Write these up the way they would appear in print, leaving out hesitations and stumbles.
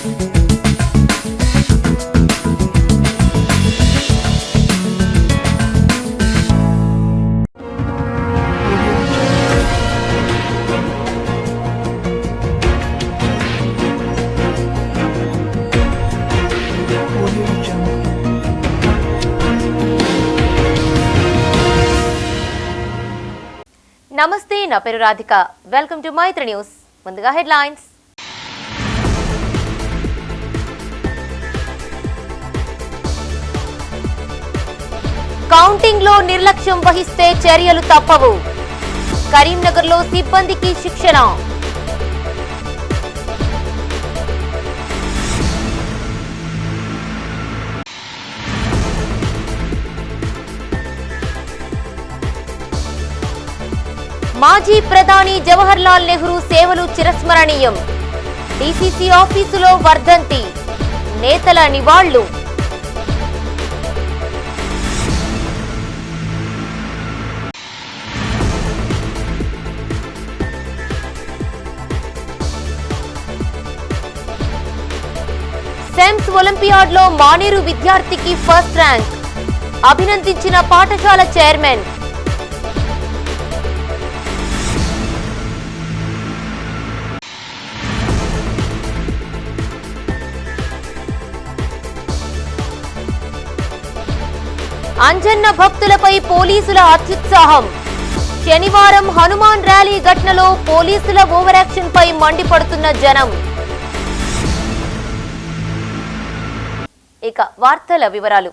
నమస్తే, నా పేరు Radhika. Welcome to Maitri news. ముందుగా హెడ్లైన్స్. కౌంటింగ్ లో నిర్లక్ష్యం వహిస్తే చర్యలు తప్పవు. కరీంనగర్లో సిబ్బందికి శిక్షణ. మాజీ ప్రధాని జవహర్లాల్ నెహ్రూ సేవలు చిరస్మరణీయం. డీసీసీ ఆఫీసులో వర్ధంతి. నేతల నివాళులు. సెమ్స్ ఒలింపియాడ్లో మానేరు విద్యార్థికి ఫస్ట్ ర్యాంక్. అభినందించిన పాఠశాల చైర్మన్. అంజన్న భక్తులపై పోలీసుల అత్యుత్సాహం. శనివారం హనుమాన్ ర్యాలీ ఘటనలో పోలీసుల ఓవరాక్షన్ పై మండిపడుతున్న జనం. ఇక వార్తల వివరాలు.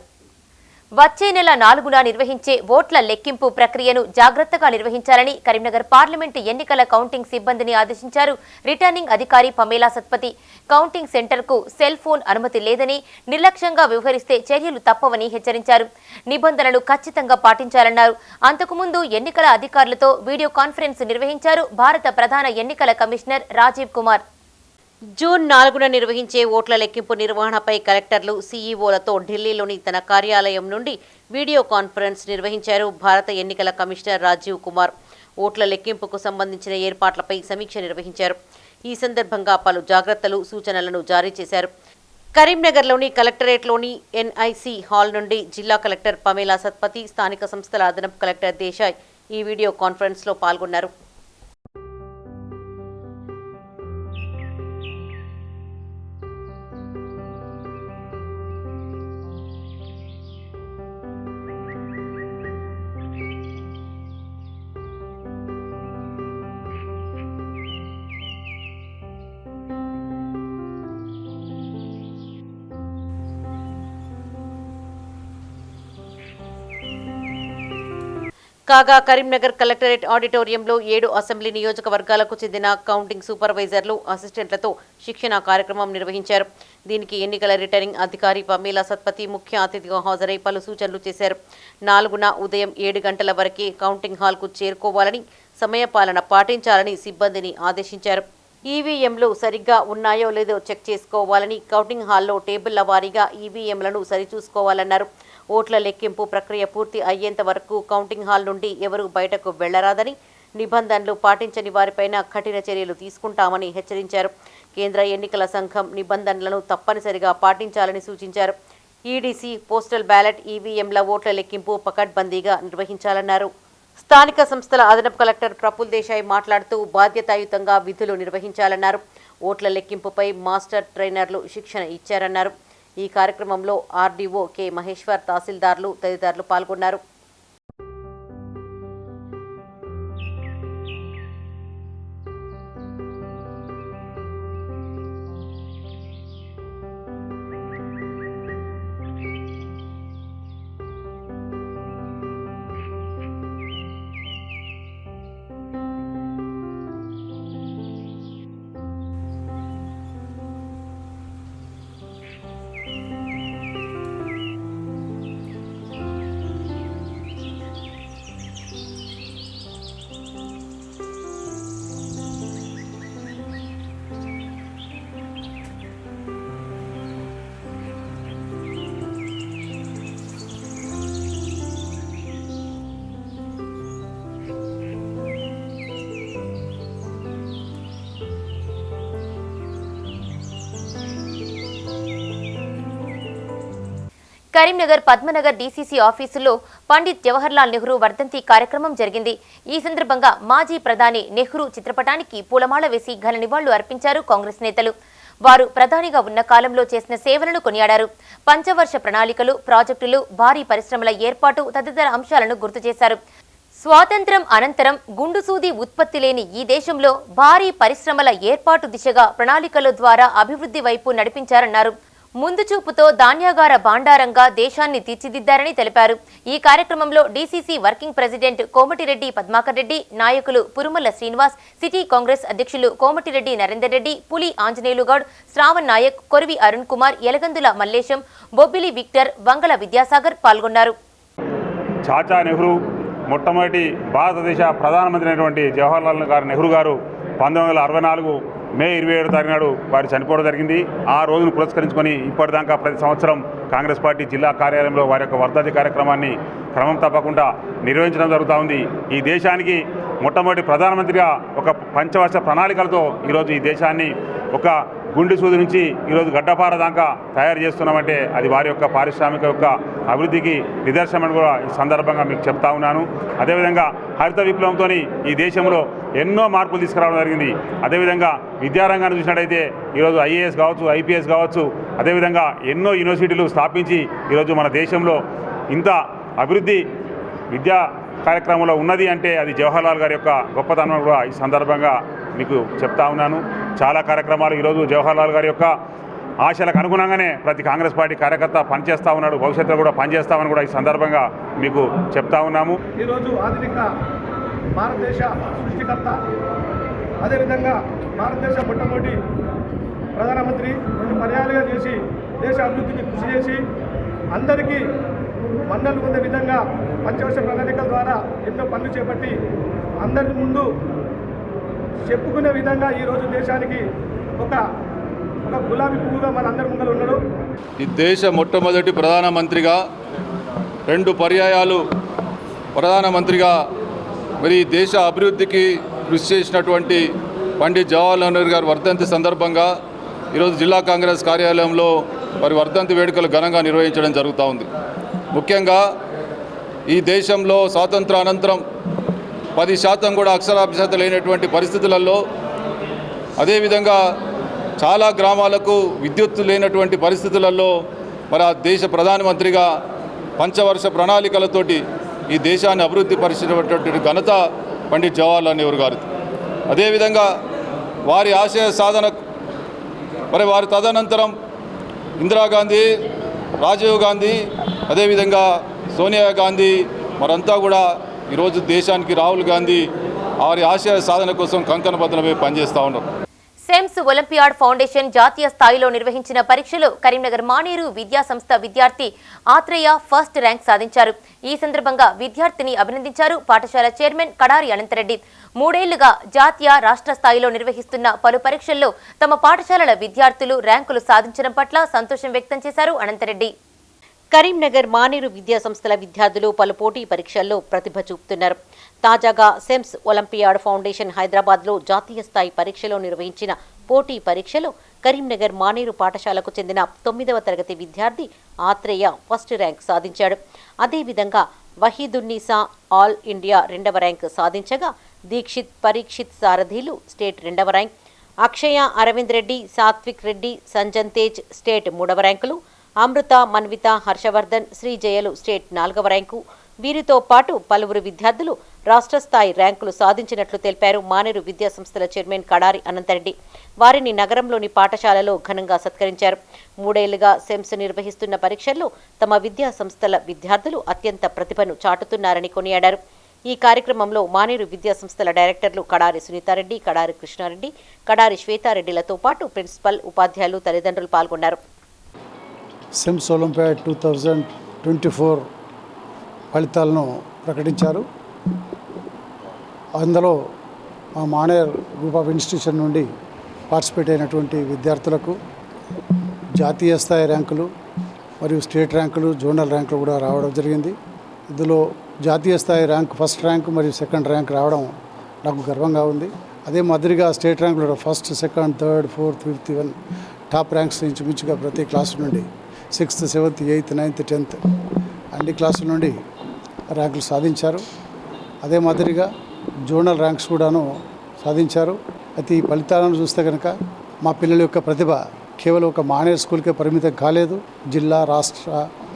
వచ్చే నెల 4న నిర్వహించే ఓట్ల లెక్కింపు ప్రక్రియను జాగ్రత్తగా నిర్వహించాలని కరీంనగర్ పార్లమెంటు ఎన్నికల కౌంటింగ్ సిబ్బందిని ఆదేశించారు రిటర్నింగ్ అధికారి పమేలా సత్పతి. కౌంటింగ్ సెంటర్కు సెల్ ఫోన్ అనుమతి లేదని, నిర్లక్ష్యంగా వ్యవహరిస్తే చర్యలు తప్పవని హెచ్చరించారు. నిబంధనలు ఖచ్చితంగా పాటించాలన్నారు. అంతకుముందు ఎన్నికల అధికారులతో వీడియో కాన్ఫరెన్స్ నిర్వహించారు భారత ప్రధాన ఎన్నికల కమిషనర్ రాజీవ్ కుమార్. జూన్ 4న నిర్వహించే ఓట్ల లెక్కింపు నిర్వహణపై కలెక్టర్లు, సీఈఓలతో ఢిల్లీలోని తన కార్యాలయం నుండి వీడియో కాన్ఫరెన్స్ నిర్వహించారు భారత ఎన్నికల కమిషనర్ రాజీవ్ కుమార్. ఓట్ల లెక్కింపుకు సంబంధించిన ఏర్పాట్లపై సమీక్ష నిర్వహించారు. ఈ సందర్భంగా పలు జాగ్రత్తలు, సూచనలను జారీ చేశారు. కరీంనగర్లోని కలెక్టరేట్లోని ఎన్ఐసి హాల్ నుండి జిల్లా కలెక్టర్ పమేలా సత్పతి, స్థానిక సంస్థల అదనపు కలెక్టర్ దేశాయ్ ఈ వీడియో కాన్ఫరెన్స్లో పాల్గొన్నారు. కాగా కరీంనగర్ కలెక్టరేట్ ఆడిటోరియంలో 7 అసెంబ్లీ నియోజకవర్గాలకు చెందిన కౌంటింగ్ సూపర్వైజర్లు, అసిస్టెంట్లతో శిక్షణ కార్యక్రమం నిర్వహించారు. దీనికి ఎన్నికల రిటర్నింగ్ అధికారి పమేలా సత్పతి ముఖ్య అతిథిగా హాజరై పలు సూచనలు చేశారు. 4న ఉదయం 7 గంటల వరకే కౌంటింగ్ హాల్కు చేరుకోవాలని, సమయపాలన పాటించాలని సిబ్బందిని ఆదేశించారు. ఈవీఎంలు సరిగ్గా ఉన్నాయో లేదో చెక్ చేసుకోవాలని, కౌంటింగ్ హాల్లో టేబుళ్ల వారీగా ఈవీఎంలను సరిచూసుకోవాలన్నారు. ఓట్ల లెక్కింపు ప్రక్రియ పూర్తి అయ్యేంత వరకు కౌంటింగ్ హాల్ నుండి ఎవరూ బయటకు వెళ్లరాదని, నిబంధనలు పాటించని వారిపైన కఠిన చర్యలు తీసుకుంటామని హెచ్చరించారు. కేంద్ర ఎన్నికల సంఘం నిబంధనలను తప్పనిసరిగా పాటించాలని సూచించారు. ఈడీసీ, పోస్టల్ బ్యాలెట్, ఈవీఎంల ఓట్ల లెక్కింపు పకడ్బందీగా నిర్వహించాలన్నారు. స్థానిక సంస్థల అదనపు కలెక్టర్ ప్రఫుల్ దేశాయ్ మాట్లాడుతూ బాధ్యతాయుతంగా విధులు నిర్వహించాలన్నారు. ఓట్ల లెక్కింపుపై మాస్టర్ ట్రైనర్లు శిక్షణ ఇచ్చారన్నారు. ఈ కార్యక్రమంలో ఆర్డీఓ కె మహేశ్వర్, తహసీల్దార్లు తదితరులు పాల్గొన్నారు. కరీంనగర్ పద్మనగర్ డీసీసీ ఆఫీసులో పండిత్ జవహర్లాల్ నెహ్రూ వర్ధంతి కార్యక్రమం జరిగింది. ఈ సందర్భంగా మాజీ ప్రధాని నెహ్రూ చిత్రపటానికి పూలమాల వేసి ఘన నివాళులు అర్పించారు కాంగ్రెస్ నేతలు. వారు ప్రధానిగా ఉన్న కాలంలో చేసిన సేవలను కొనియాడారు. పంచవర్ష ప్రణాళికలు, ప్రాజెక్టులు, భారీ పరిశ్రమల ఏర్పాటు తదితర అంశాలను గుర్తు చేశారు. స్వాతంత్ర్యం అనంతరం గుండుసూది ఉత్పత్తి లేని ఈ దేశంలో భారీ పరిశ్రమల ఏర్పాటు దిశగా ప్రణాళికల ద్వారా అభివృద్ధి వైపు నడిపించారన్నారు. ముందు చూపుతో ధాన్యాగార భాండారంగా దేశాన్ని తీర్చిదిద్దారని తెలిపారు. ఈ కార్యక్రమంలో DCC working president Komatireddy Padmakar Reddy, నాయకులు పురుమల్ల శ్రీనివాస్, సిటీ కాంగ్రెస్ అధ్యక్షులు కోమటిరెడ్డి నరేందర్ రెడ్డి, పులి ఆంజనేయులు గౌడ్, శ్రావణ్ నాయక్, కొరివి అరుణ్ కుమార్, యలగందుల మల్లేశం, బొబ్బిలి విక్టర్, వంగల విద్యాసాగర్ పాల్గొన్నారు. చాచా నెహ్రూ మొట్టమొదటి భారతదేశ ప్రధానమంత్రి అయినటువంటి జవహర్లాల్ నెహ్రూ గారు 1964 మే 27 తారీఖు నాడు వారు చనిపోవడం జరిగింది. ఆ రోజును పురస్కరించుకొని ఇప్పటిదాకా ప్రతి సంవత్సరం కాంగ్రెస్ పార్టీ జిల్లా కార్యాలయంలో వారి యొక్క వర్ధంతి కార్యక్రమాన్ని క్రమం తప్పకుండా నిర్వహించడం జరుగుతూ ఉంది. ఈ దేశానికి మొట్టమొదటి ప్రధానమంత్రిగా ఒక పంచవర్ష ప్రణాళికలతో ఈరోజు ఈ దేశాన్ని ఒక గుండె సూది నుంచి ఈరోజు గడ్డపార దాకా తయారు చేస్తున్నామంటే అది వారి యొక్క పారిశ్రామిక యొక్క అభివృద్ధికి నిదర్శనమని కూడా ఈ సందర్భంగా మీకు చెప్తా ఉన్నాను. అదేవిధంగా హరిత విప్లవంతో ఈ దేశంలో ఎన్నో మార్పులు తీసుకురావడం జరిగింది. అదేవిధంగా విద్యారంగాన్ని చూసినట్టయితే ఈరోజు ఐఏఎస్ కావచ్చు, ఐపీఎస్ కావచ్చు, అదేవిధంగా ఎన్నో యూనివర్సిటీలు స్థాపించి ఈరోజు మన దేశంలో ఇంత అభివృద్ధి విద్యా కార్యక్రమంలో ఉన్నది అంటే అది జవహర్లాల్ గారి యొక్క గొప్పతనం కూడా ఈ సందర్భంగా మీకు చెప్తా ఉన్నాను. చాలా కార్యక్రమాలు ఈరోజు జవహర్లాల్ గారి యొక్క ఆశలకు అనుగుణంగానే ప్రతి కాంగ్రెస్ పార్టీ కార్యకర్త పనిచేస్తూ ఉన్నాడు, భవిష్యత్తులో కూడా పనిచేస్తామని కూడా ఈ సందర్భంగా మీకు చెప్తా ఉన్నాము. ఈరోజు ఆధునిక భారతదేశ సృష్టికర్త, అదేవిధంగా భారతదేశ మొట్టమొదటి ప్రధానమంత్రి 2 పర్యాలుగా చేసి దేశ అభివృద్ధికి కృషి చేసి అందరికీ మన్నలు పొందే విధంగా పంచవర్ష ప్రణాళికల ద్వారా ఎన్నో పనులు చేపట్టి అందరి ముందు చెప్పుకునే విధంగా ఈరోజు దేశానికి ఒక గులాబీ పువ్వుగా మనందరి ముందు ఉన్నాడు. ఈ దేశ మొట్టమొదటి ప్రధానమంత్రిగా 2 పర్యాయాలు ప్రధానమంత్రిగా మరి దేశ అభివృద్ధికి కృషి చేసినటువంటి పండిత్ జవహర్లాల్ నెహ్రూ గారి వర్ధంతి సందర్భంగా ఈరోజు జిల్లా కాంగ్రెస్ కార్యాలయంలో వారి వర్ధంతి వేడుకలు ఘనంగా నిర్వహించడం జరుగుతూ ఉంది. ముఖ్యంగా ఈ దేశంలో స్వాతంత్ర అనంతరం 10% కూడా అక్షరాభ్యాసత లేనటువంటి పరిస్థితులలో, అదేవిధంగా చాలా గ్రామాలకు విద్యుత్తు లేనటువంటి పరిస్థితులలో మరి ఆ దేశ ప్రధానమంత్రిగా పంచవర్ష ప్రణాళికలతోటి ఈ దేశాన్ని అభివృద్ధి పరిచినటువంటి ఘనత పండిత్ జవహర్లాల్ నెహ్రూ గారు. అదేవిధంగా వారి ఆశయ సాధన మరి వారి తదనంతరం ఇందిరాగాంధీ, రాజీవ్ గాంధీ, అదేవిధంగా సోనియా గాంధీ మరంతా కూడా ఈరోజు దేశానికి రాహుల్ గాంధీ వారి ఆశయ సాధన కోసం కంకణబద్ధమై పనిచేస్తూ ఉన్నారు. సెమ్స్ ఒలింపియాడ్ ఫౌండేషన్ జాతీయ స్థాయిలో నిర్వహించిన పరీక్షలో కరీంనగర్ మానేరు విద్యా సంస్థ విద్యార్థి ఆత్రేయ ఫస్ట్ ర్యాంక్ సాధించారు. ఈ సందర్భంగా విద్యార్థిని అభినందించారు పాఠశాల చైర్మన్ కడారి అనంతరెడ్డి. 3 ఏళ్లుగా జాతీయ, రాష్ట్ర స్థాయిలో నిర్వహిస్తున్న పలు పరీక్షల్లో తమ పాఠశాలల విద్యార్థులు ర్యాంకులు సాధించడం పట్ల సంతోషం వ్యక్తం చేశారు అనంతరెడ్డి. కరీంనగర్ మానేరు విద్యా సంస్థల విద్యార్థులు పలు పోటీ పరీక్షల్లో ప్రతిభ చూపుతున్నారు. తాజాగా సెమ్స్ ఒలింపియాడ్ ఫౌండేషన్ హైదరాబాద్లో జాతీయ స్థాయి పరీక్షలో నిర్వహించిన పోటీ పరీక్షలో కరీంనగర్ మానేరు పాఠశాలకు చెందిన 9వ తరగతి విద్యార్థి ఆత్రేయ ఫస్ట్ ర్యాంక్ సాధించాడు. అదేవిధంగా వహీదున్నీసా ఆల్ ఇండియా 2వ ర్యాంక్ సాధించగా దీక్షిత్, పరీక్షిత్ సారథీలు స్టేట్ 2వ ర్యాంక్, అక్షయ, అరవింద్ రెడ్డి, సాత్విక్ రెడ్డి, సంజన్ తేజ్ స్టేట్ 3వ ర్యాంకులు, అమృత, మన్విత, హర్షవర్ధన్, శ్రీజయలు స్టేట్ 4వ ర్యాంకు. వీరితో పాటు పలువురు విద్యార్థులు రాష్ట్ర స్థాయి ర్యాంకులు సాధించినట్లు తెలిపారు మానేరు విద్యా సంస్థల చైర్మన్ కడారి అనంతరెడ్డి. వారిని నగరంలోని పాఠశాలలో ఘనంగా సత్కరించారు. 3 ఏళ్లుగా సెమ్స్ నిర్వహిస్తున్న పరీక్షల్లో తమ విద్యా సంస్థల విద్యార్థులు అత్యంత ప్రతిభను చాటుతున్నారని కొనియాడారు. ఈ కార్యక్రమంలో మానేరు విద్యా సంస్థల డైరెక్టర్లు కడారి సునీతారెడ్డి, కడారి కృష్ణారెడ్డి, కడారి శ్వేతారెడ్డిలతో పాటు ప్రిన్సిపల్, ఉపాధ్యాయులు, తల్లిదండ్రులు పాల్గొన్నారు. సెమ్స్ ఒలింపియాడ్ 2024 ఫలితాలను ప్రకటించారు. అందులో మా మానేర్ గ్రూప్ ఆఫ్ ఇన్స్టిట్యూషన్ నుండి పార్టిసిపేట్ అయినటువంటి విద్యార్థులకు జాతీయ స్థాయి ర్యాంకులు మరియు స్టేట్ ర్యాంకులు, జోనల్ ర్యాంకులు కూడా రావడం జరిగింది. ఇందులో జాతీయ స్థాయి ర్యాంక్ ఫస్ట్ ర్యాంక్ మరియు సెకండ్ ర్యాంక్ రావడం నాకు గర్వంగా ఉంది. అదే మాదిరిగా స్టేట్ ర్యాంకులు 1st, 2nd, 3rd, 4th, 5th, 1 top ranks ఇంచుమించుగా ప్రతి క్లాస్ నుండి 6th, 7th, 8th, 9th, 10th అన్ని క్లాసుల నుండి ర్యాంకులు సాధించారు. అదే మాదిరిగా జోనల్ ర్యాంక్స్ కూడాను సాధించారు. అయితే ఈ ఫలితాలను చూస్తే కనుక మా పిల్లల యొక్క ప్రతిభ కేవలం ఒక మానేర్ స్కూల్కే పరిమితం కాలేదు. జిల్లా, రాష్ట్ర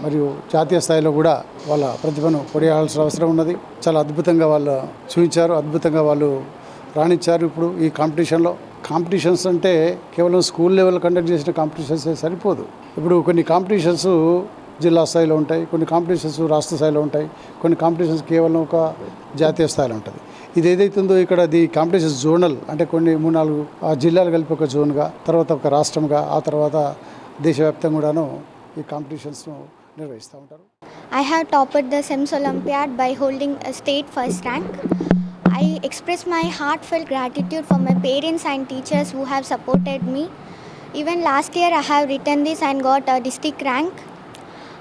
మరియు జాతీయ స్థాయిలో కూడా వాళ్ళ ప్రతిభను కొనియాడాల్సిన అవసరం ఉన్నది. చాలా అద్భుతంగా వాళ్ళు చూపించారు, అద్భుతంగా వాళ్ళు రాణించారు. ఇప్పుడు ఈ కాంపిటీషన్స్ అంటే కేవలం స్కూల్ లెవెల్ కండక్ట్ చేసిన కాంపిటీషన్స్ సరిపోదు. ఇప్పుడు కొన్ని కాంపిటీషన్స్ జిల్లా స్థాయిలో ఉంటాయి, కొన్ని కాంపిటీషన్స్ రాష్ట్ర స్థాయిలో ఉంటాయి, కొన్ని కాంపిటీషన్స్ కేవలం ఒక జాతీయ స్థాయిలో ఉంటుంది. ఇది ఏదైతుందో ఇక్కడ ది కాంపిటీషన్స్ జోనల్ అంటే కొన్ని 3-4 జిల్లాలు కలిపి ఒక జోన్గా, తర్వాత ఒక రాష్ట్రంగా, ఆ తర్వాత దేశవ్యాప్తంగా కూడాను ఈ కాంపిటీషన్స్ను నిర్వహిస్తూ ఉంటారు. I have topped the SEMS Olympiad by holding a state first rank. I express my heartfelt gratitude for my parents and teachers who have supported me. Even last year I have written this and got a district rank.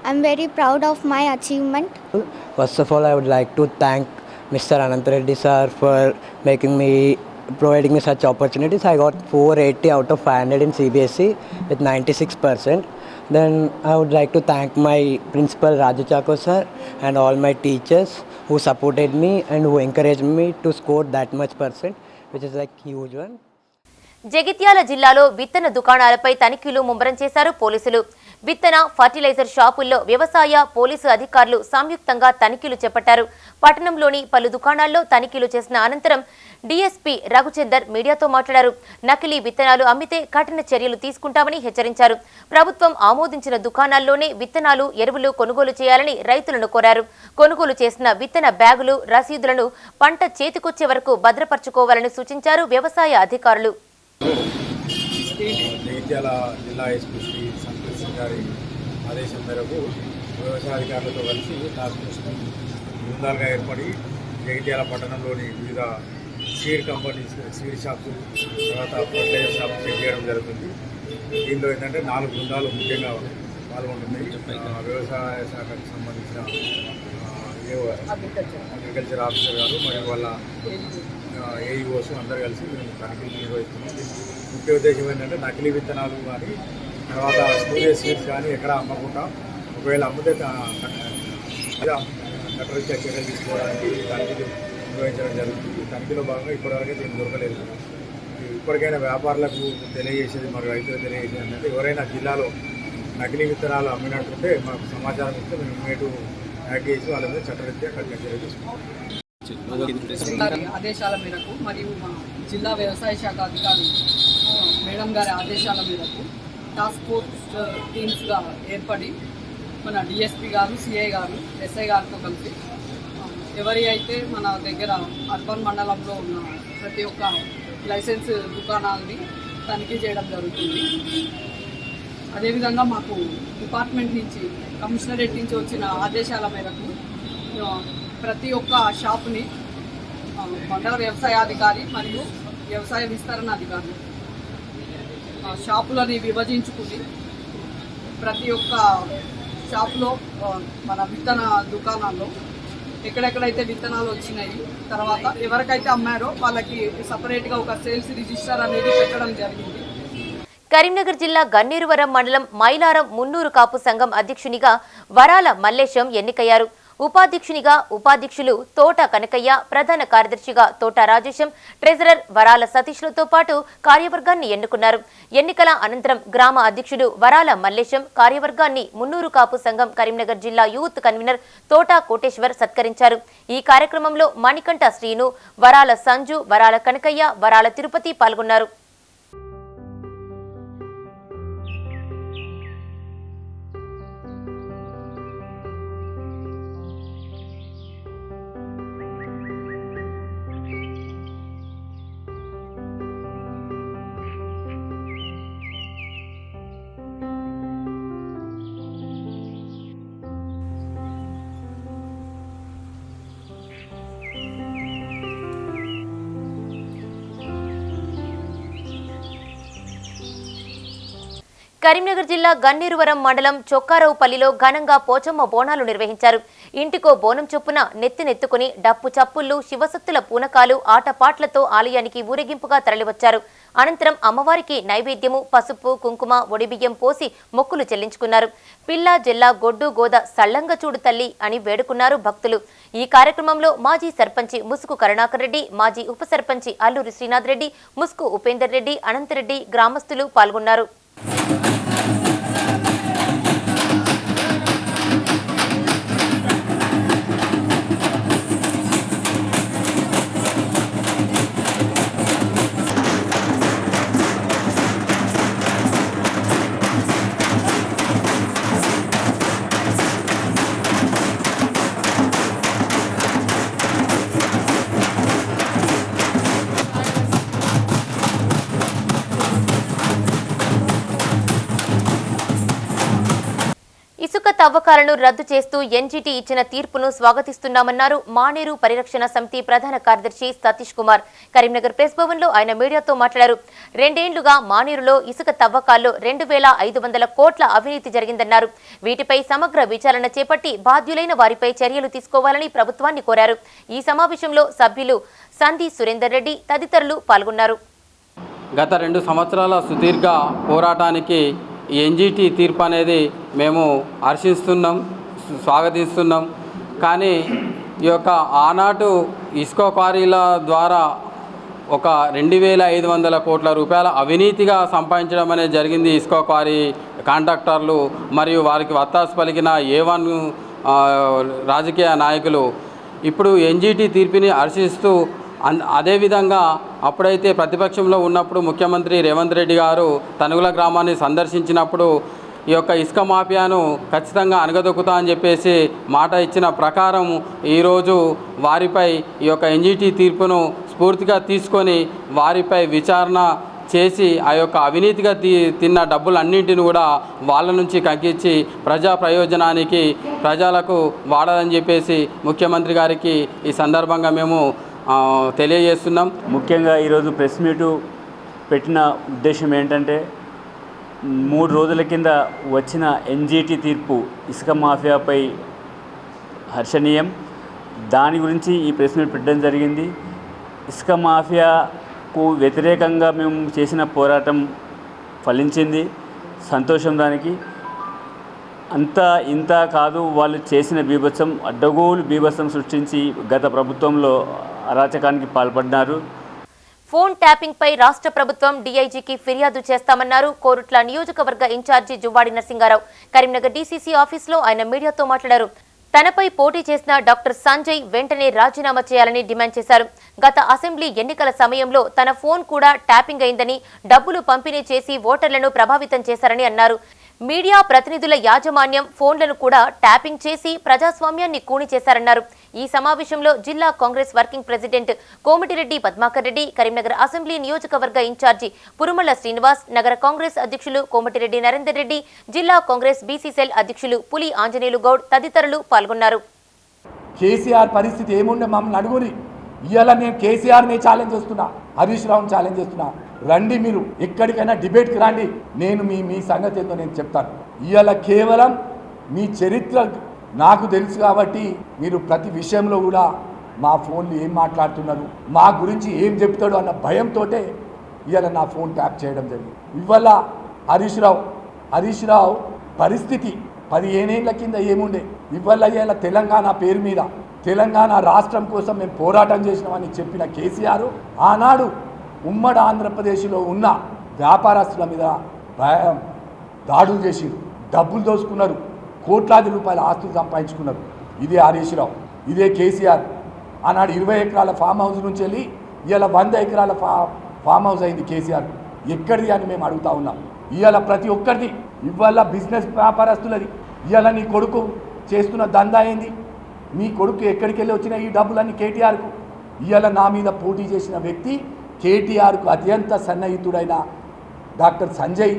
I'm very proud of my achievement. First of all, I would like to thank Mr. Anant Reddy sir for providing me such opportunities. I got 480 out of 500 in CBSE with 96%. Then I would like to thank my principal Raju Chako sir and all my teachers who supported me and who encouraged me to score that much percent, which is like huge one. Jagtial జిల్లాలో విత్తన దుకాణాలపై తనిఖీలు ముమ్మరం చేశారు పోలీసులు. విత్తన, fertiliser షాపుల్లో వ్యవసాయ, police అధికారులు సంయుక్తంగా తనిఖీలు చేపట్టారు. పట్టణంలోని పలు దుకాణాల్లో తనిఖీలు చేసిన అనంతరం డీఎస్పీ రఘుచందర్ మీడియాతో మాట్లాడారు. నకిలీ విత్తనాలు అమ్మితే కఠిన చర్యలు తీసుకుంటామని హెచ్చరించారు. ప్రభుత్వం ఆమోదించిన దుకాణాల్లోనే విత్తనాలు, ఎరువులు కొనుగోలు చేయాలని రైతులను కోరారు. కొనుగోలు చేసిన విత్తన బ్యాగులు, రసీదులను పంట చేతికొచ్చే వరకు భద్రపరచుకోవాలని సూచించారు వ్యవసాయ అధికారులు. జగిత్యాల జిల్లా ఎస్పీ శ్రీ సంతోష్ సింగ్ గారి ఆదేశం మేరకు వ్యవసాయ అధికారులతో కలిసి టాస్క్ ఫోర్స్ బృందాలుగా ఏర్పడి జగిత్యాల పట్టణంలోని వివిధ సీడ్ కంపెనీస్, సీడ్ షాప్స్, తర్వాత ఫర్టిలైజర్ షాప్స్ చెక్ చేయడం జరుగుతుంది. దీనిలో ఏంటంటే 4 బృందాలు ముఖ్యంగా పాల్గొంటున్నాయి. వ్యవసాయ శాఖకు సంబంధించిన అగ్రికల్చర్ ఆఫీసర్ గారు మరియు వాళ్ళ ఏఈఓస్ అందరూ కలిసి మేము తనిఖీలు నిర్వహిస్తున్నాం. ముఖ్య ఉద్దేశం ఏంటంటే నకిలీ విత్తనాలు కానీ, తర్వాత స్టోరేజ్ సీడ్స్ కానీ ఎక్కడ అమ్మకుండా, ఒకవేళ అమ్మితే చట్టరీత్యా చర్యలు తీసుకోవడానికి తనిఖీలు నిర్వహించడం జరుగుతుంది. తనిఖీలో భాగంగా ఇప్పటివరకు దీన్ని దొరకలేదు. ఇప్పటికైనా వ్యాపారులకు తెలియజేసేది, మరి రైతులకు తెలియజేసేది ఏంటంటే ఎవరైనా జిల్లాలో నకిలీ విత్తనాలు అమ్మినట్టుంటే మాకు సమాచారం ఇస్తే మేము ఇమ్మీడియట్ యాక్ట్ చేసి వాళ్ళ మీద చట్టరీత్యా కఠిన చర్యలు తీసుకుంటాం. ఆదేశాల మేరకు మరియు మా జిల్లా వ్యవసాయ శాఖ అధికారి మేడం గారి ఆదేశాల మేరకు టాస్క్ ఫోర్స్ టీమ్స్గా ఏర్పడి మన డిఎస్పీ గారు, సిఐ గారు, ఎస్ఐ గారితో కలిసి ఎవరి అయితే మన దగ్గర అర్బన్ మండలంలో ఉన్న ప్రతి ఒక్క లైసెన్స్ దుకాణాలని తనిఖీ చేయడం జరుగుతుంది. అదేవిధంగా మాకు డిపార్ట్మెంట్ నుంచి, కమిషనరేట్ నుంచి వచ్చిన ఆదేశాల మేరకు ప్రతి ఒక్క షాపుని మండల వ్యవసాయాధికారి మరియు వ్యవసాయ విస్తరణ అధికారులు షాపులని విభజించుకుని ప్రతి ఒక్క షాపులో మన విత్తన దుకాణాల్లో ఎక్కడెక్కడైతే విత్తనాలు వచ్చినాయి, తర్వాత ఎవరికైతే అమ్మారో వాళ్ళకి సపరేట్గా ఒక సేల్స్ రిజిస్టర్ అనేది పెట్టడం జరిగింది. కరీంనగర్ జిల్లా గన్నేరువరం మండలం మైలారం మున్నూరు కాపు సంఘం అధ్యక్షునిగా వరాల మల్లేశం ఎన్నికయ్యారు. ఉపాధ్యక్షునిగా ఉపాధ్యక్షులు తోట కనకయ్య, ప్రధాన కార్యదర్శిగా తోట రాజేశం, ట్రెజరర్ వరాల సతీష్లతో పాటు కార్యవర్గాన్ని ఎన్నుకున్నారు. ఎన్నికల అనంతరం గ్రామ అధ్యక్షుడు వరాల మల్లేశం కార్యవర్గాన్ని మున్నూరు కాపు సంఘం కరీంనగర్ జిల్లా యూత్ కన్వీనర్ తోట కోటేశ్వర్ సత్కరించారు. ఈ కార్యక్రమంలో మణికంఠ శ్రీను, వరాల సంజు, వరాల కనకయ్య, వరాల తిరుపతి పాల్గొన్నారు. కరీంనగర్ జిల్లా గన్నేరువరం మండలం చొక్కారావుపల్లిలో ఘనంగా పోచమ్మ బోనాలు నిర్వహించారు. ఇంటికో బోనం చొప్పున నెత్తినెత్తుకుని డప్పు చప్పుళ్లు శివసత్తుల పూనకాలు ఆటపాట్లతో ఆలయానికి ఊరేగింపుగా తరలివచ్చారు. అనంతరం అమ్మవారికి నైవేద్యము పసుపు కుంకుమ ఒడిబియ్యం పోసి మొక్కులు చెల్లించుకున్నారు. పిల్ల జెల్లా గొడ్డు గోద సళ్లంగా చూడు తల్లి అని వేడుకున్నారు భక్తులు. ఈ కార్యక్రమంలో మాజీ సర్పంచి ముసుగు కరుణాకర్ రెడ్డి, మాజీ ఉప సర్పంచి అల్లూరి శ్రీనాథ్ రెడ్డి, ముసుగు ఉపేందర్ రెడ్డి, అనంతరెడ్డి, గ్రామస్తులు పాల్గొన్నారు. ఇసుక తవ్వకాలను రద్దు చేస్తూ ఎన్జీటీ ఇచ్చిన తీర్పును స్వాగతిస్తున్నామన్నారు మానేరు పరిరక్షణ సమితి ప్రధాన కార్యదర్శి సతీష్ కుమార్. కరీంనగర్ ప్రెస్ భవన్ లో ఆయన మీడియాతో మాట్లాడారు. 2 ఏళ్లుగా మానేరులో ఇసుక తవ్వకాల్లో 2500 కోట్ల అవినీతి జరిగిందన్నారు. వీటిపై సమగ్ర విచారణ చేపట్టి బాధ్యులైన వారిపై చర్యలు తీసుకోవాలని ప్రభుత్వాన్ని కోరారు. ఈ సమావేశంలో సభ్యులు సంధి సురేందర్ రెడ్డి తదితరులు పాల్గొన్నారు. గత 2 సంవత్సరాల సుదీర్ఘ పోరాటానికి ఈ ఎన్జీటీ తీర్పు అనేది మేము హర్షిస్తున్నాం, స్వాగతిస్తున్నాం. కానీ ఈ యొక్క ఆనాటు ఇసుక క్వారీల ద్వారా ఒక 2500 కోట్ల రూపాయల అవినీతిగా సంపాదించడం అనేది జరిగింది. ఇసుక క్వారీ కాంట్రాక్టర్లు మరియు వారికి వత్తాసు పలికిన A1 రాజకీయ నాయకులు ఇప్పుడు ఎన్జీటీ తీర్పుని హర్షిస్తూ అదేవిధంగా అప్పుడైతే ప్రతిపక్షంలో ఉన్నప్పుడు ముఖ్యమంత్రి రేవంత్ రెడ్డి గారు తనుగుల గ్రామాన్ని సందర్శించినప్పుడు ఈ యొక్క ఇసుక మాఫియాను ఖచ్చితంగా అణగదొక్కుతా అని చెప్పేసి మాట ఇచ్చిన ప్రకారం ఈరోజు వారిపై ఈ యొక్క ఎన్జీటీ తీర్పును స్ఫూర్తిగా తీసుకొని వారిపై విచారణ చేసి ఆ యొక్క అవినీతిగా తిన్న డబ్బులన్నింటిని కూడా వాళ్ళ నుంచి కక్కించి ప్రజా ప్రయోజనానికి ప్రజలకు వాడాలని చెప్పేసి ముఖ్యమంత్రి గారికి ఈ సందర్భంగా మేము తెలియజేస్తున్నాం. ముఖ్యంగా ఈరోజు ప్రెస్ మీటు పెట్టిన ఉద్దేశం ఏంటంటే 3 రోజుల కింద వచ్చిన ఎన్జీటీ తీర్పు ఇసుక మాఫియాపై హర్షణీయం. దాని గురించి ఈ ప్రెస్ మీట్ పెట్టడం జరిగింది. ఇసుక మాఫియాకు వ్యతిరేకంగా మేము చేసిన పోరాటం ఫలించింది, సంతోషం. దానికి అంతా ఇంత కాదు, వాళ్ళు చేసిన బీభత్సం అడ్డగోలు బీభత్సం సృష్టించి గత ప్రభుత్వంలో అరాచకానికి పాల్పడ్డారు. ఫోన్ ట్యాపింగ్ పై రాష్ట్ర ప్రభుత్వం డీఐజీకి ఫిర్యాదు చేస్తామన్నారు కోరుట్ల నియోజకవర్గ ఇన్ఛార్జి జువ్వాడి నరసింగారావు. కరీంనగర్ డీసీసీ ఆఫీసులో ఆయన మీడియాతో మాట్లాడారు. తనపై పోటీ చేసిన డాక్టర్ సంజయ్ వెంటనే రాజీనామా చేయాలని డిమాండ్ చేశారు. గత అసెంబ్లీ ఎన్నికల సమయంలో తన ఫోన్ కూడా ట్యాపింగ్ అయిందని, డబ్బులు పంపిణీ చేసి ఓటర్లను ప్రభావితం చేశారని అన్నారు. మీడియా ప్రతినిధుల యాజమాన్యం ఫోన్లను కూడా ట్యాపింగ్ చేసి ప్రజాస్వామ్యాన్ని కూని చేశారన్నారు. ఈ సమావేశంలో జిల్లా Congress working president Komatireddy Padmakar Reddy, Karimnagar assembly నియోజకవర్గ ఇన్ఛార్జి పురుమల శ్రీనివాస్, నగర కాంగ్రెస్ అధ్యక్షులు కోమటిరెడ్డి నరేందర్ రెడ్డి, జిల్లా కాంగ్రెస్ బీసీ సెల్ అధ్యక్షులు పులి ఆంజనేయులు గౌడ్ తదితరులు పాల్గొన్నారు. కేసీఆర్ పరిస్థితి ఏముండే మమ్మల్ని అడుగురి. ఇవాళ నేను కేసీఆర్ని ఛాలెంజ్ చేస్తున్నా, హరీష్ రావుని ఛాలెంజ్ చేస్తున్నా. రండి, మీరు ఎక్కడికైనా డిబేట్కి రండి, నేను మీ సంగతి ఏందో నేను చెప్తాను. ఇవాళ కేవలం మీ చరిత్ర నాకు తెలుసు కాబట్టి మీరు ప్రతి విషయంలో కూడా మా ఫోన్లు ఏం మాట్లాడుతున్నారు, మా గురించి ఏం చెప్తాడు అన్న భయంతో ఇవాళ నా ఫోన్ ట్యాప్ చేయడం జరిగింది. ఇవాళ హరీష్ రావు పరిస్థితి 15 ఏళ్ల కింద ఏముండే, ఇవాళ తెలంగాణ పేరు మీద తెలంగాణ రాష్ట్రం కోసం మేము పోరాటం చేసినామని చెప్పిన కేసీఆర్ ఆనాడు ఉమ్మడి ఆంధ్రప్రదేశ్లో ఉన్న వ్యాపారస్తుల మీద దాడులు చేసి డబ్బులు దోసుకున్నారు, కోట్లాది రూపాయల ఆస్తులు సంపాదించుకున్నారు. ఇదే హరీష్ రావు, ఇదే కేసీఆర్. ఆనాడు 20 ఎకరాల ఫామ్ హౌస్ నుంచి వెళ్ళి ఇవాళ 100 ఎకరాల ఫామ్ హౌస్ అయింది కేసీఆర్. ఎక్కడిది అని మేము అడుగుతా ఉన్నాం. ఇవాళ ప్రతి ఒక్కరిది, ఇవాళ బిజినెస్ వ్యాపారస్తులది. ఇవాళ నీ కొడుకు చేస్తున్న దందా ఏంది, మీ కొడుకు ఎక్కడికి వెళ్ళి వచ్చిన ఈ డబ్బులన్నీ కేటీఆర్కు. ఇవాళ నా మీద పోటీ చేసిన వ్యక్తి కేటీఆర్కు అత్యంత సన్నిహితుడైన డాక్టర్ సంజయ్.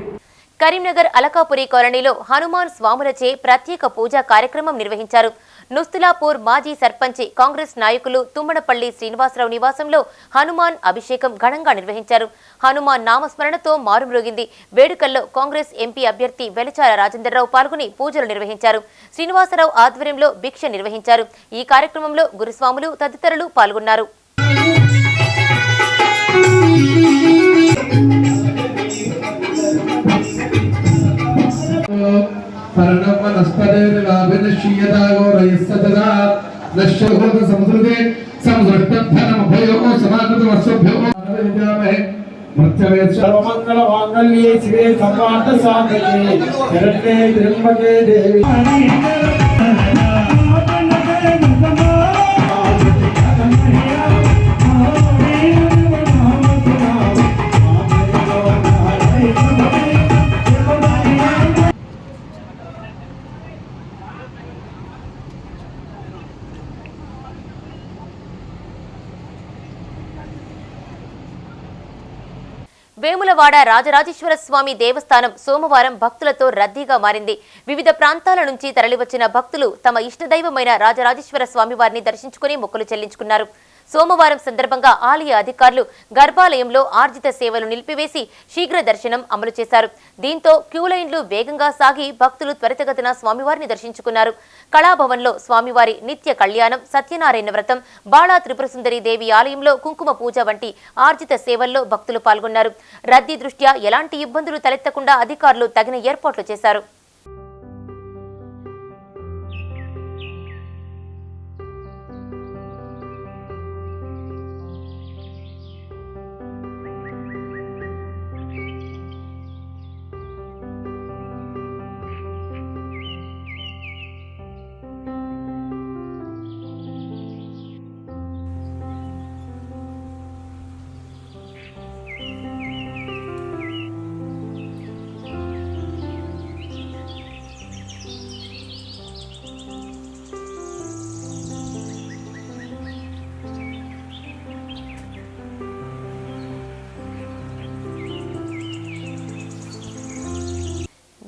కరీంనగర్ అలకాపురి కాలనీలో హనుమాన్ స్వాములచే ప్రత్యేక పూజా కార్యక్రమం నిర్వహించారు. నుస్తులాపూర్ మాజీ సర్పంచి కాంగ్రెస్ నాయకులు తుమ్మడపల్లి శ్రీనివాసరావు నివాసంలో హనుమాన్ అభిషేకం ఘనంగా నిర్వహించారు. హనుమాన్ నామస్మరణతో మారుమ్రోగింది. వేడుకల్లో కాంగ్రెస్ ఎంపీ అభ్యర్థి వెలిచాల రాజేందర్రావు పాల్గొని పూజలు నిర్వహించారు. శ్రీనివాసరావు ఆధ్వర్యంలో భిక్ష నిర్వహించారు. ఈ కార్యక్రమంలో గురుస్వాములు తదితరులు పాల్గొన్నారు. सर्वमंगलमांगल्ये शिवे सर्वार्थसाधके शरण्ये त्र्यंबके देवी వేములవాడ రాజరాజేశ్వర స్వామి దేవస్థానం సోమవారం భక్తులతో రద్దీగా మారింది. వివిధ ప్రాంతాల నుంచి తరలివచ్చిన భక్తులు తమ ఇష్టదైవమైన రాజరాజేశ్వర స్వామి వారిని దర్శించుకుని మొక్కులు చెల్లించుకున్నారు. సోమవారం సందర్భంగా ఆలయ అధికారులు గర్భాలయంలో ఆర్జిత సేవలు నిలిపివేసి శీఘ్ర దర్శనం అమలు చేశారు. దీంతో క్యూలైన్లు వేగంగా సాగి భక్తులు త్వరితగతిన స్వామివారిని దర్శించుకున్నారు. కళాభవన్లో స్వామివారి నిత్య కళ్యాణం, సత్యనారాయణ వ్రతం, బాళా త్రిపురసుందరి దేవి ఆలయంలో కుంకుమ పూజ వంటి ఆర్జిత సేవల్లో భక్తులు పాల్గొన్నారు. రద్దీ దృష్ట్యా ఎలాంటి ఇబ్బందులు తలెత్తకుండా అధికారులు తగిన ఏర్పాట్లు చేశారు.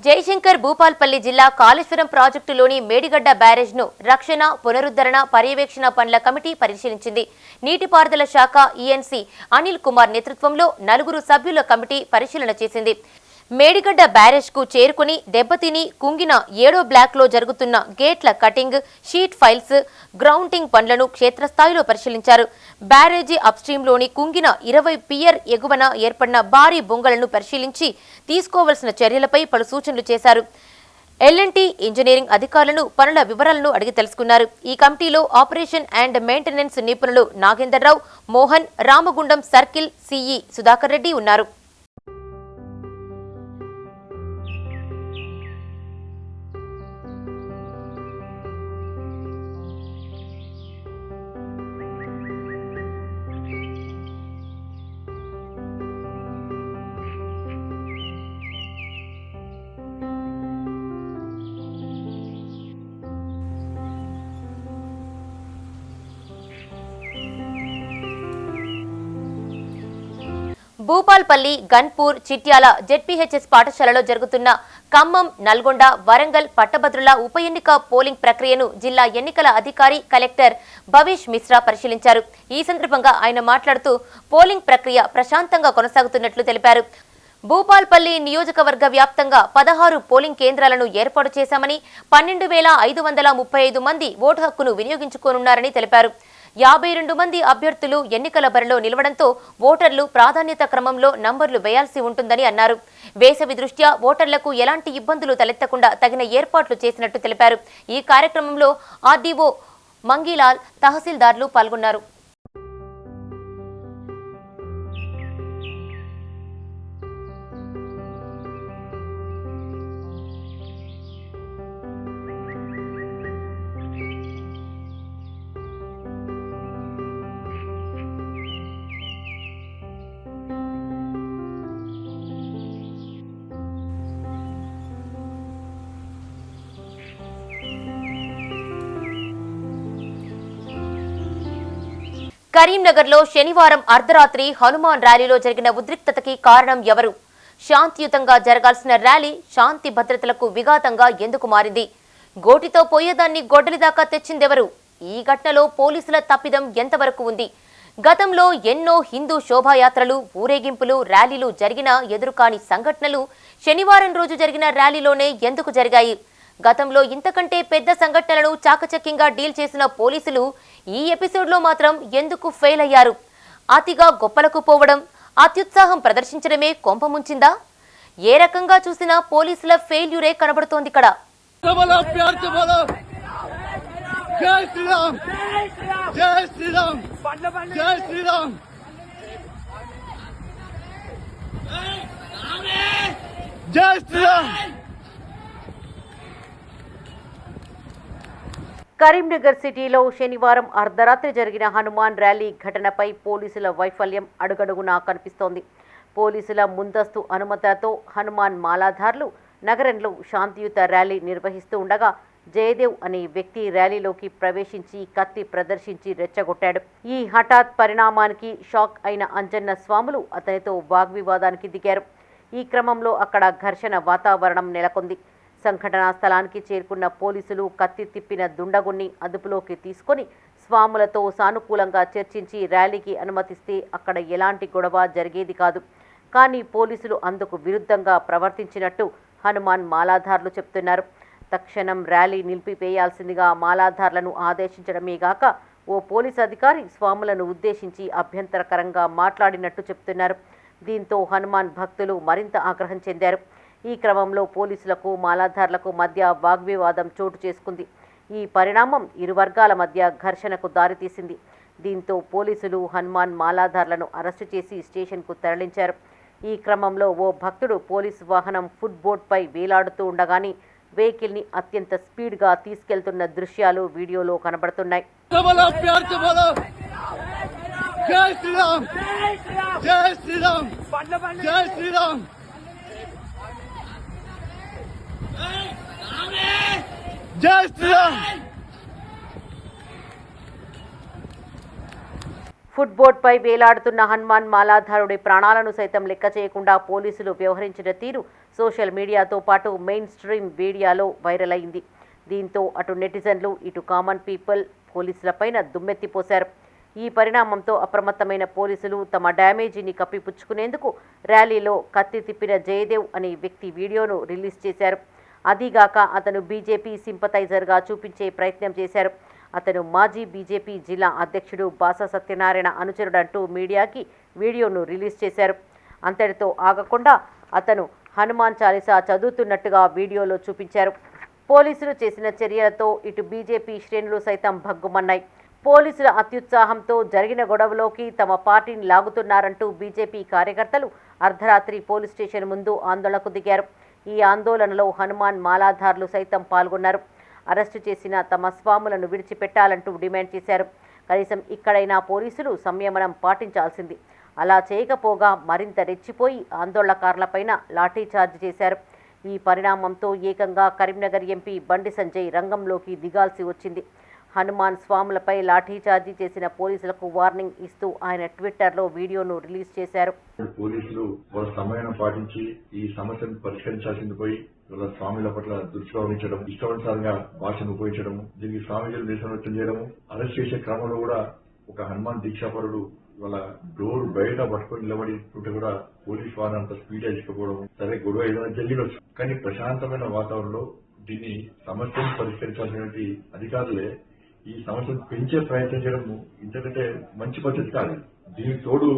జయశంకర్ భూపాల్పల్లి జిల్లా కాళేశ్వరం ప్రాజెక్టులోని మేడిగడ్డ బ్యారేజ్ను రక్షణ, పునరుద్ధరణ, పర్యవేక్షణ పనుల కమిటీ పరిశీలించింది. నీటిపారుదల శాఖ ఈఎన్సీ అనిల్ కుమార్ నేతృత్వంలో 4 సభ్యుల కమిటీ పరిశీలన చేసింది. మేడిగడ్డ బ్యారేజ్ కు చేరుకుని దెబ్బతిని కుంగిన 7వ బ్లాక్ లో జరుగుతున్న గేట్ల కటింగ్, షీట్ ఫైల్స్, గ్రౌండింగ్ పనులను క్షేత్రస్థాయిలో పరిశీలించారు. బ్యారేజీ అప్స్ట్రీంలోని కుంగిన 20 పియర్ ఎగువన ఏర్పడిన భారీ బొంగలను పరిశీలించి తీసుకోవాల్సిన చర్యలపై పలు సూచనలు చేశారు. ఎల్ఎన్టీ ఇంజనీరింగ్ అధికారులను పనుల వివరాలను అడిగి తెలుసుకున్నారు. ఈ కమిటీలో ఆపరేషన్ అండ్ మెయింటెనెన్స్ నిపుణులు నాగేందర్రావు, మోహన్, రామగుండం సర్కిల్ సిఈ సుధాకర్ రెడ్డి ఉన్నారు. భూపాల్పల్లి, గన్పూర్, చిట్యాల జెడ్పీహెచ్ఎస్ పాఠశాలలో జరుగుతున్న ఖమ్మం, నల్గొండ, వరంగల్ పట్టభద్రుల ఉప ఎన్నిక పోలింగ్ ప్రక్రియను జిల్లా ఎన్నికల అధికారి కలెక్టర్ భవేష్ మిశ్రా పరిశీలించారు. ఈ సందర్భంగా ఆయన మాట్లాడుతూ పోలింగ్ ప్రక్రియ ప్రశాంతంగా కొనసాగుతున్నట్లు తెలిపారు. భూపాల్పల్లి నియోజకవర్గ వ్యాప్తంగా 16 పోలింగ్ కేంద్రాలను ఏర్పాటు చేశామని 12,535 మంది ఓటు హక్కును వినియోగించుకోనున్నారని తెలిపారు. 52 మంది అభ్యర్థులు ఎన్నికల బరిలో నిలవడంతో ఓటర్లు ప్రాధాన్యత క్రమంలో నంబర్లు వేయాల్సి ఉంటుందని అన్నారు. వేసవి దృష్ట్యా ఓటర్లకు ఎలాంటి ఇబ్బందులు తలెత్తకుండా తగిన ఏర్పాట్లు చేసినట్టు తెలిపారు. ఈ కార్యక్రమంలో ఆర్డీఓ మంగీలాల్, తహసీల్దార్లు పాల్గొన్నారు. కరీంనగర్లో శనివారం అర్ధరాత్రి హనుమాన్ ర్యాలీలో జరిగిన ఉద్రిక్తతకి కారణం ఎవరు? శాంతియుతంగా జరగాల్సిన ర్యాలీ శాంతి భద్రతలకు విఘాతంగా ఎందుకు మారింది? గోటితో పోయేదాన్ని గొడ్డలి దాకా తెచ్చిందెవరు? ఈ ఘటనలో పోలీసుల తప్పిదం ఎంతవరకు ఉంది? గతంలో ఎన్నో హిందూ శోభాయాత్రలు, ఊరేగింపులు, ర్యాలీలు జరిగినా ఎదురుకాని సంఘటనలు శనివారం రోజు జరిగిన ర్యాలీలోనే ఎందుకు జరిగాయి? గతంలో ఇంతకంటే పెద్ద సంఘటనలను చాకచక్యంగా డీల్ చేసిన పోలీసులు ఈ ఎపిసోడ్లో మాత్రం ఎందుకు ఫెయిల్ అయ్యారు? అతిగా గొప్పలకు పోవడం, అత్యుత్సాహం ప్రదర్శించడమే కొంపముంచిందా? ఏ రకంగా చూసినా పోలీసుల ఫెయిల్యూరే కనబడుతోంది ఇక్కడ. జై శ్రీరామ్, జై శ్రీరామ్, జై శ్రీరామ్. జై శ్రీరామ్. కరీంనగర్ సిటీలో శనివారం అర్ధరాత్రి జరిగిన హనుమాన్ ర్యాలీ ఘటనపై పోలీసుల వైఫల్యం అడుగడుగునా కనిపిస్తోంది. పోలీసుల ముందస్తు అనుమతితో హనుమాన్ మాలాధార్లు నగరంలో శాంతియుత ర్యాలీ నిర్వహిస్తూ ఉండగా జయదేవ్ అనే వ్యక్తి ర్యాలీలోకి ప్రవేశించి కత్తి ప్రదర్శించి రెచ్చగొట్టాడు. ఈ హఠాత్ పరిణామానికి షాక్ అయిన అంజన్న స్వాములు అతనితో వాగ్వివాదానికి దిగారు. ఈ క్రమంలో అక్కడ ఘర్షణ వాతావరణం నెలకొంది. సంఘటనా స్థలానికి చేరుకున్న పోలీసులు కత్తి తిప్పిన దుండగుణ్ణి అదుపులోకి తీసుకొని స్వాములతో సానుకూలంగా చర్చించి ర్యాలీకి అనుమతిస్తే అక్కడ ఎలాంటి గొడవ జరిగేది కాదు. కానీ పోలీసులు అందుకు విరుద్ధంగా ప్రవర్తించినట్టు హనుమాన్ మాలాధార్లు చెప్తున్నారు. తక్షణం ర్యాలీ నిలిపివేయాల్సిందిగా మాలాధార్లను ఆదేశించడమేగాక ఓ పోలీస్ అధికారి స్వాములను ఉద్దేశించి అభ్యంతరకరంగా మాట్లాడినట్టు చెప్తున్నారు. దీంతో హనుమాన్ భక్తులు మరింత ఆగ్రహం చెందారు. ఈ క్రమంలో పోలీసులకు మాలాధార్లకు మధ్య వాగ్వివాదం చోటు చేసుకుంది. ఈ పరిణామం ఇరు వర్గాల మధ్య ఘర్షణకు దారితీసింది. దీంతో పోలీసులు హనుమాన్ మాలాధార్లను అరెస్టు చేసి స్టేషన్కు తరలించారు. ఈ క్రమంలో ఓ భక్తుడు పోలీసు వాహనం ఫుట్ బోర్డ్పై వేలాడుతూ ఉండగానే వెహికల్ని అత్యంత స్పీడ్గా తీసుకెళ్తున్న దృశ్యాలు వీడియోలో కనబడుతున్నాయి. జై శ్రీరామ్, జై శ్రీరామ్, జై శ్రీరామ్. జై శ్రీరామ్. ఫుట్బోర్డ్పై వేలాడుతున్న హనుమాన్ మాలాధారుడి ప్రాణాలను సైతం లెక్క చేయకుండా పోలీసులు వ్యవహరించిన తీరు సోషల్ మీడియాతో పాటు మెయిన్ స్ట్రీమ్ మీడియాలో వైరల్ అయింది. దీంతో అటు నెటిజన్లు ఇటు కామన్ పీపుల్ పోలీసులపైన దుమ్మెత్తిపోశారు. ఈ పరిణామంతో అప్రమత్తమైన పోలీసులు తమ డ్యామేజీని కప్పిపుచ్చుకునేందుకు ర్యాలీలో కత్తి తిప్పిన జయదేవ్ అనే వ్యక్తి వీడియోను రిలీజ్ చేశారు. అదీగాక అతను బీజేపీ సింపథైజర్గా చూపించే ప్రయత్నం చేశారు. అతను మాజీ బీజేపీ జిల్లా అధ్యక్షుడు బాస సత్యనారాయణ అనుచరుడంటూ మీడియాకి వీడియోను రిలీజ్ చేశారు. అంతటితో ఆగకుండా అతను హనుమాన్ చాలీసా చదువుతున్నట్టుగా వీడియోలో చూపించారు. పోలీసులు చేసిన చర్యలతో ఇటు బీజేపీ శ్రేణులు సైతం భగ్గుమన్నాయి. పోలీసుల అత్యుత్సాహంతో జరిగిన గొడవలోకి తమ పార్టీని లాగుతున్నారంటూ బీజేపీ కార్యకర్తలు అర్ధరాత్రి పోలీస్ స్టేషన్ ముందు ఆందోళనకు దిగారు. ఈ ఆందోళనలో హనుమాన్ మాలాధార్లు సైతం పాల్గొన్నారు. అరెస్టు చేసిన తమ స్వాములను విడిచిపెట్టాలంటూ డిమాండ్ చేశారు. కనీసం ఇక్కడైనా పోలీసులు సంయమనం పాటించాల్సింది. అలా చేయకపోగా మరింత రెచ్చిపోయి ఆందోళనకారులపైన లాఠీచార్జ్ చేశారు. ఈ పరిణామంతో ఏకంగా కరీంనగర్ ఎంపీ బండి సంజయ్ రంగంలోకి దిగాల్సి వచ్చింది. హనుమాన్ స్వాములపై లాఠీచార్జీ చేసిన పోలీసులకు వార్నింగ్ ఇస్తూ ఆయన ట్విట్టర్లో వీడియోను రిలీజ్ చేశారు. పోలీసులు వాళ్ళ సమయాన్ని పాటించి ఈ సమస్యను పరిష్కరించాల్సింది పోయి వాళ్ళ స్వామిల పట్ల దుష్ప్రవహించడం, ఇష్టానుసారంగా భాషను ఉపయోగించడం, దీనికి స్వామిజీలు దేశవ్యక్తం చేయడం, అరెస్ట్ చేసే క్రమంలో కూడా ఒక హనుమాన్ దీక్షాపరుడు వాళ్ళ డోర్ బయట పట్టుకొని నిలబడి ఉంటే కూడా పోలీస్ వారిని అంత స్పీడ్ తీసుకుపోవడం, సరే గొడవ ఏదైనా జరిగినచ్చు, కానీ ప్రశాంతమైన వాతావరణంలో దీన్ని సమస్యను పరిష్కరించాల్సినటువంటి అధికారులే ఈ సమస్యను పెంచే ప్రయత్నం చేయడం ఇంతకంటే మంచి పద్ధతి కాదు. దీనికి తోడు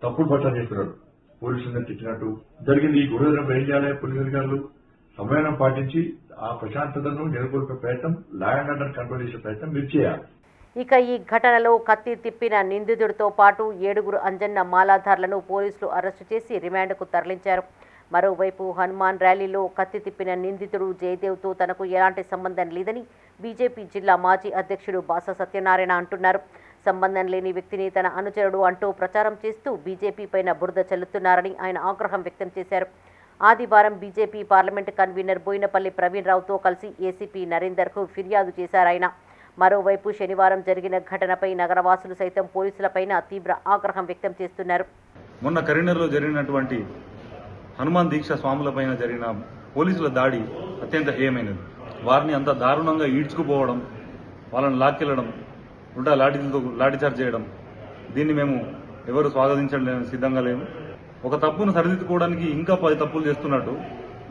తప్పుడు పట్ల చేస్తున్నాడు, పోలీసులను తిట్టినట్టు జరిగింది. ఈ గొడవ ఏం చేయాలి? పోలీసు అధికారులు సమయాన్ని పాటించి ఆ ప్రశాంతతను నెలకొల్పే ప్రయత్నం, లా అండ్ ఆర్డర్ కంట్రోల్ చేసే ప్రయత్నం మీరు చేయాలి. ఇక ఈ ఘటనలో కత్తి తిప్పిన నిందితుడితో పాటు 7 అంజన్న మాలాధార్లను పోలీసులు అరెస్టు చేసి రిమాండ్కు తరలించారు. మరోవైపు హనుమాన్ ర్యాలీలో కత్తి తిప్పిన నిందితుడు జయదేవ్తో తనకు ఎలాంటి సంబంధం లేదని బీజేపీ జిల్లా మాజీ అధ్యక్షుడు బాస సత్యనారాయణ అంటున్నారు. సంబంధం లేని వ్యక్తిని తన అనుచరుడు అంటూ ప్రచారం చేస్తూ బీజేపీ పైన బురద చల్లుతున్నారని ఆయన ఆగ్రహం వ్యక్తం చేశారు. ఆదివారం BJP parliament convener Boinapalli Praveen రావుతో కలిసి ఏసీపీ నరేందర్కు ఫిర్యాదు చేశారాయన. మరోవైపు శనివారం జరిగిన ఘటనపై నగరవాసులు సైతం పోలీసులపైన తీవ్ర ఆగ్రహం వ్యక్తం చేస్తున్నారు. మొన్న కరీంనగర్లో జరిగినటువంటి హనుమాన్ దీక్ష స్వాములపైన జరిగిన పోలీసుల దాడి అత్యంత హేయమైనది. వారిని అంత దారుణంగా ఈడ్చుకుపోవడం, వాళ్ళని లాక్కెళ్ళడం, ఉల్టా లాఠీచార్జ్ చేయడం, దీన్ని మేము ఎవరు స్వాగతించడం సిద్ధంగా లేము. ఒక తప్పును సరిదిద్దుకోవడానికి ఇంకా 10 తప్పులు చేస్తున్నట్టు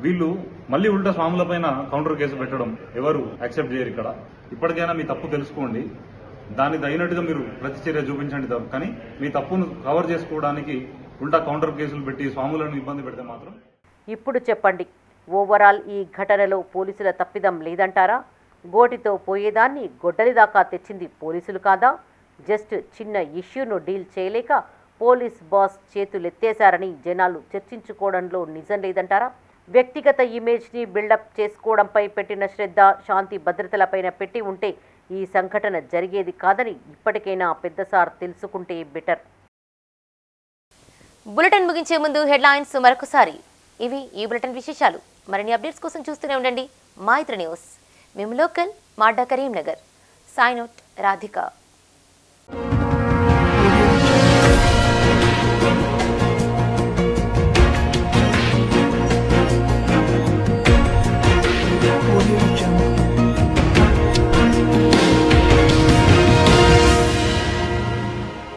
వీళ్ళు మళ్ళీ ఉల్టా స్వాములపైన కౌంటర్ కేసు పెట్టడం ఎవరు యాక్సెప్ట్ చేయరు. ఇక్కడ ఇప్పటికైనా మీ తప్పు తెలుసుకోండి, దానికి తగినట్టుగా మీరు ప్రతిచర్య చూపించండి. కానీ మీ తప్పును కవర్ చేసుకోవడానికి ఉల్టా కౌంటర్ కేసులు పెట్టి స్వాములను ఇబ్బంది పెడితే మాత్రం. ఇప్పుడు చెప్పండి, ఓవరాల్ ఈ ఘటనలో పోలీసుల తప్పిదం లేదంటారా? గోటితో పోయేదాన్ని గొడ్డలి దాకా తెచ్చింది పోలీసులు కాదా? జస్ట్ చిన్న ఇష్యూను డీల్ చేయలేక పోలీస్ బాస్ చేతులెత్తేశారని జనాలు చర్చించుకోవడంలో నిజం లేదంటారా? వ్యక్తిగత ఇమేజ్ని బిల్డప్ చేసుకోవడంపై పెట్టిన శ్రద్ధ, శాంతి భద్రతలపైన పెట్టి ఉంటే ఈ సంఘటన జరిగేది కాదని ఇప్పటికైనా పెద్ద సార్ తెలుసుకుంటే బెటర్. బులెటిన్ ముగించే ముందు హెడ్లైన్స్ మరొకసారి. ఇవి ఈ బులెటిన్ విశేషాలు. మరిన్ని అప్డేట్స్ కోసం చూస్తూనే ఉండండి మా ఇతర న్యూస్. మేము లోకల్, మాడ్డా, కరీంనగర్. Sign out, Radhika.